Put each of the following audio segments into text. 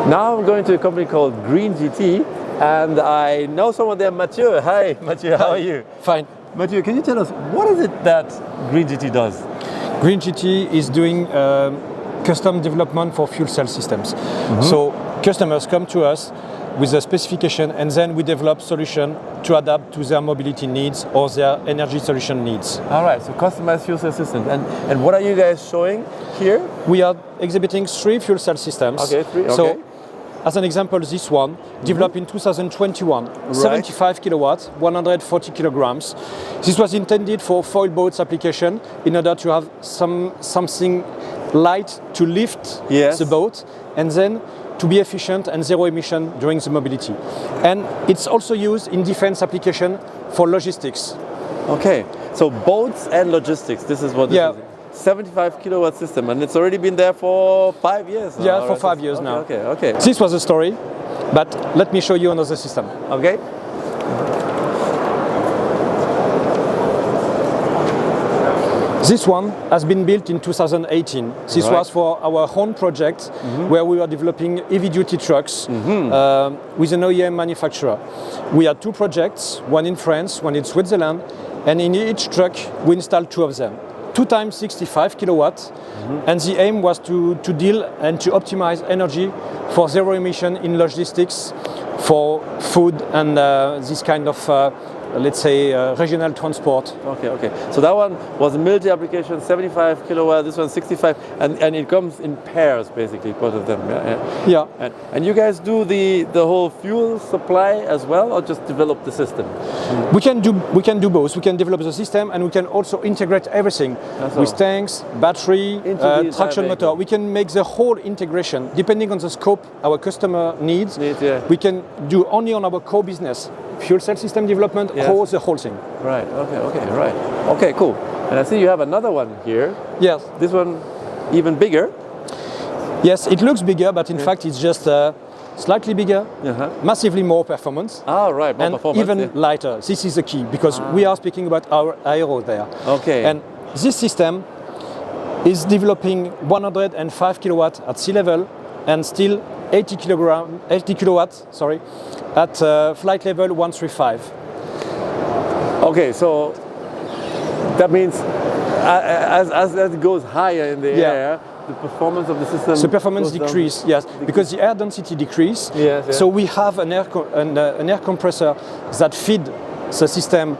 Now I'm going to a company called GreenGT, and I know someone there, Matthieu. Hi, Matthieu, how are you? Fine. Matthieu, can you tell us, what is it that GreenGT does? GreenGT is doing custom development for fuel cell systems. So customers come to us with a specification, and then we develop solution to adapt to their mobility needs or their energy solution needs. All right, so customized fuel cell systems. And what are you guys showing here? We are exhibiting 3 fuel cell systems. Okay, 3, okay. So, as an example, this one, developed in 2021, Right. 75 kilowatts, 140 kilograms. This was intended for foil boats application in order to have something light to lift Yes. the boat, and then to be efficient and zero emission during the mobility. And it's also used in defense application for logistics. Okay, so boats and logistics, this is what this Yeah. is. 75 kilowatt system, and it's already been there for 5 years now. Yeah, for right? 5 years now. Okay. This was the story, but let me show you another system. Okay. This one has been built in 2018. This Right. was for our own project where we were developing heavy-duty trucks with an OEM manufacturer. We had 2 projects, one in France, one in Switzerland, and in each truck we installed 2 of them. 2 times 65 kilowatts, and the aim was to deal and to optimize energy for zero emission in logistics, for food and this kind of let's say regional transport. Okay. So that one was a military application, 75 kilowatt, this one 65, and it comes in pairs basically, both of them. Yeah. And you guys do the whole fuel supply as well, or just develop the system? We can do both. We can develop the system, and we can also integrate everything with tanks, battery, Into the traction entire motor. vehicle. We can make the whole integration depending on the scope our customer needs. Yeah. We can do only on our core business, fuel cell system development, Yes. or the whole thing. Right, right. Okay, cool. And I see you have another one here. Yes. This one even bigger. Yes, it looks bigger, but in fact it's just slightly bigger, massively more performance. Ah, right, more and performance. even lighter. This is the key, because we are speaking about our AERO there. Okay. And this system is developing 105 kilowatts at sea level and still 80 kilowatts at flight level 135. Okay, so that means as it goes higher in the air, the performance of the system. The performance goes down. decrease, yes, because the air density decrease. Yes. So we have an air compressor that feed the system,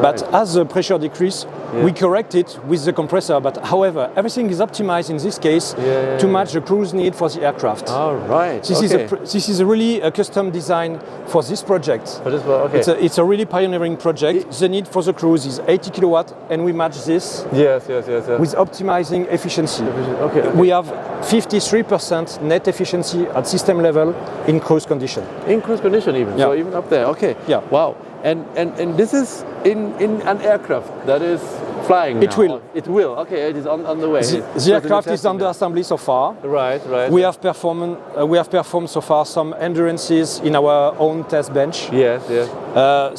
but as the pressure decrease, we correct it with the compressor. But however, everything is optimized in this case to match the cruise need for the aircraft. All right. This is really a custom design for this project. For this one, okay. It's a really pioneering project. The need for the cruise is 80 kilowatt, and we match this Yes. with optimizing efficiency. Okay. We have 53% net efficiency at system level in cruise condition. In cruise condition even, so even up there. Okay. Yeah. Wow. And this is in an aircraft that is flying It now. will. It will. Okay, it is on the way. The aircraft is under assembly so far. Right. We have performed so far some endurances in our own test bench. Yes.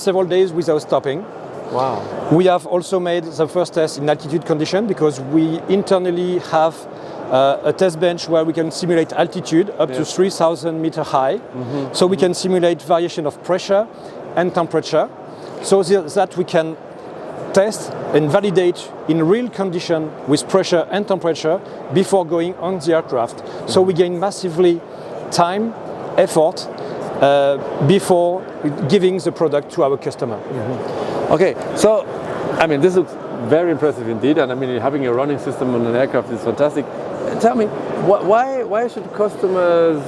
Several days without stopping. Wow. We have also made the first test in altitude condition, because we internally have a test bench where we can simulate altitude up to 3,000 meter high. So we can simulate variation of pressure and temperature, so that we can test and validate in real condition with pressure and temperature before going on the aircraft. So we gain massively time, effort before giving the product to our customer. Okay, so I mean, this looks very impressive indeed, and I mean, having a running system on an aircraft is fantastic. Tell me, why should customers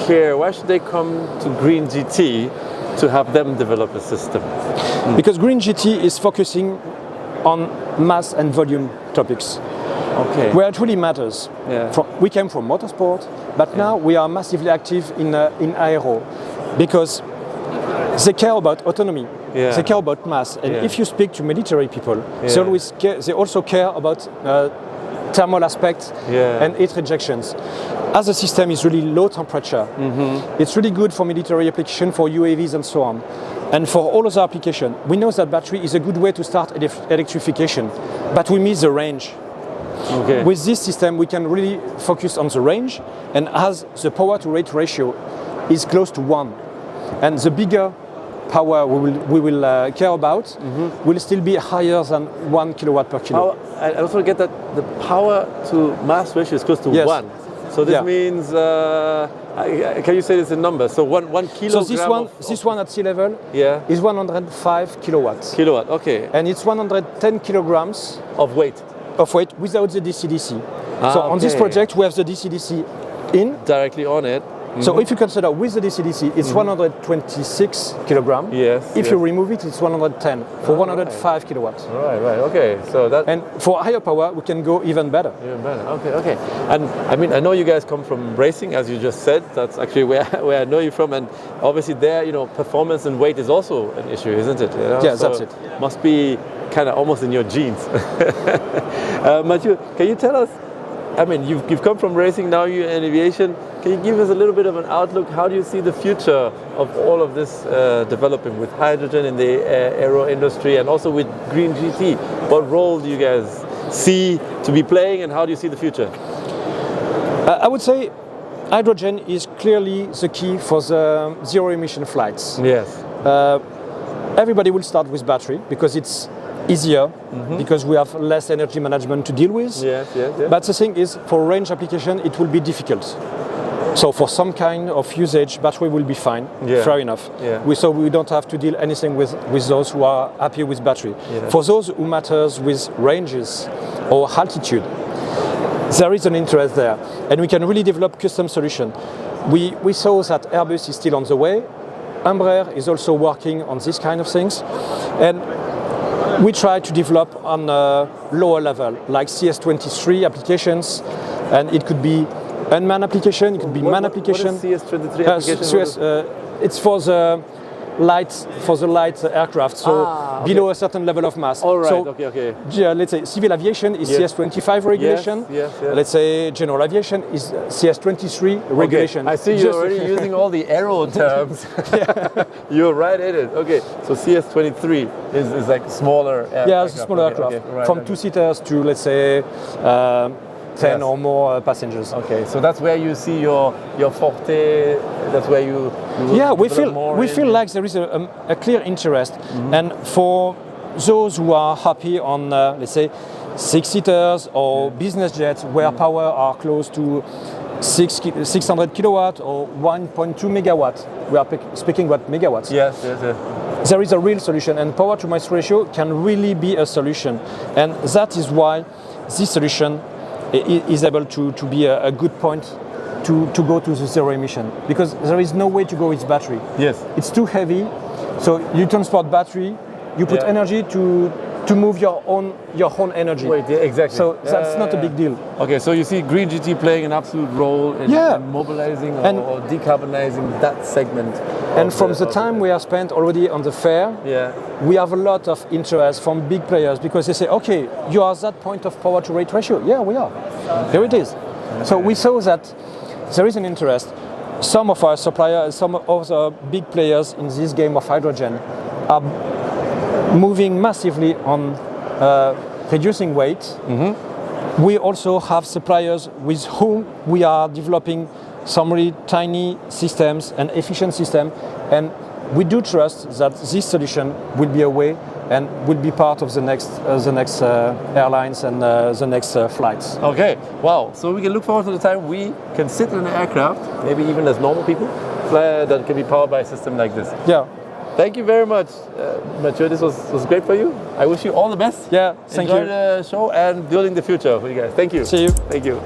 care? Why should they come to GreenGT to have them develop a system? Because GreenGT is focusing on mass and volume topics. Okay. Where it really matters. Yeah. We came from motorsport, but now we are massively active in AERO, because they care about autonomy. Yeah. They care about mass, and if you speak to military people, they also care about thermal aspects and heat rejections. As the system is really low temperature, it's really good for military application, for UAVs and so on. And for all other applications, we know that battery is a good way to start electrification, but we miss the range. Okay. With this system, we can really focus on the range, and as the power to weight ratio is close to 1, and the bigger power we will care about will still be higher than 1 kilowatt per kilo. I also get that the power to mass ratio is close to Yes. 1. So this means, can you say this in numbers? So one kilogram. So this one at sea level is 105 kilowatts. Kilowatt, okay. And it's 110 kilograms Of weight. of weight without the DC-DC. So on this project, we have the DC-DC in. Directly on it. So if you consider with the DC-DC, it's 126 kilogram. Yes. If you remove it, it's 110 for 105 kilowatts. Right, okay. So that. And for higher power, we can go even better. Even better, okay. And I mean, I know you guys come from racing, as you just said. That's actually where I know you from. And obviously there, performance and weight is also an issue, isn't it? Yeah, so that's it. Must be kind of almost in your genes. Matthieu, can you tell us, I mean, you've come from racing, now you're in aviation. Can you give us a little bit of an outlook? How do you see the future of all of this developing with hydrogen in the aero industry and also with GreenGT? What role do you guys see to be playing, and how do you see the future? I would say hydrogen is clearly the key for the zero emission flights. Yes. Everybody will start with battery because it's easier, because we have less energy management to deal with. Yes. But the thing is, for range application, it will be difficult. So for some kind of usage, battery will be fine, fair enough. Yeah. So we don't have to deal anything with those who are happy with battery. Yeah. For those who matters with ranges or altitude, there is an interest there, and we can really develop custom solution. We saw that Airbus is still on the way. Embraer is also working on this kind of things, and we try to develop on a lower level, like CS23 applications, and it could be unmanned application, it could be manned application. What is CS23 application? It's for the light aircraft, so below a certain level of mass. All right, so, okay. Yeah, let's say civil aviation is CS25 regulation. Yes. Let's say general aviation is CS23 regulation. I see you're already using all the aero terms. You're right in it. Okay, so CS23 is like smaller aircraft. Yeah, it's a smaller aircraft. Right, from 2-seaters to, let's say, 10 or more passengers. Okay, so that's where you see your forte. That's where you we feel like there is a clear interest, and for those who are happy on let's say 6-seaters or business jets where power are close to 600 kilowatt or 1.2 megawatt. We are speaking about megawatts. Yes. There is a real solution, and power to mass ratio can really be a solution, and that is why this solution is able to be a good point to go to the zero emission, because there is no way to go with battery. Yes. It's too heavy, so you transport battery, you put energy to move your own energy. Wait, exactly. So that's not a big deal. Okay, so you see GreenGT playing an absolute role in mobilizing or decarbonizing that segment. And from the time we have spent already on the fair, we have a lot of interest from big players, because they say, okay, you are at that point of power to weight ratio. Yeah, we are. Here it is. So we saw that there is an interest. Some of our suppliers, some of the big players in this game of hydrogen are moving massively on reducing weight. We also have suppliers with whom we are developing some really tiny systems and efficient system, and we do trust that this solution will be a way and will be part of the next airlines and the next flights. Okay, wow. So we can look forward to the time we can sit in an aircraft, maybe even as normal people, that can be powered by a system like this. Yeah. Thank you very much, Matthieu. This was great for you. I wish you all the best. Yeah, thank you. Enjoy the show and building the future for you guys. Thank you. See you. Thank you.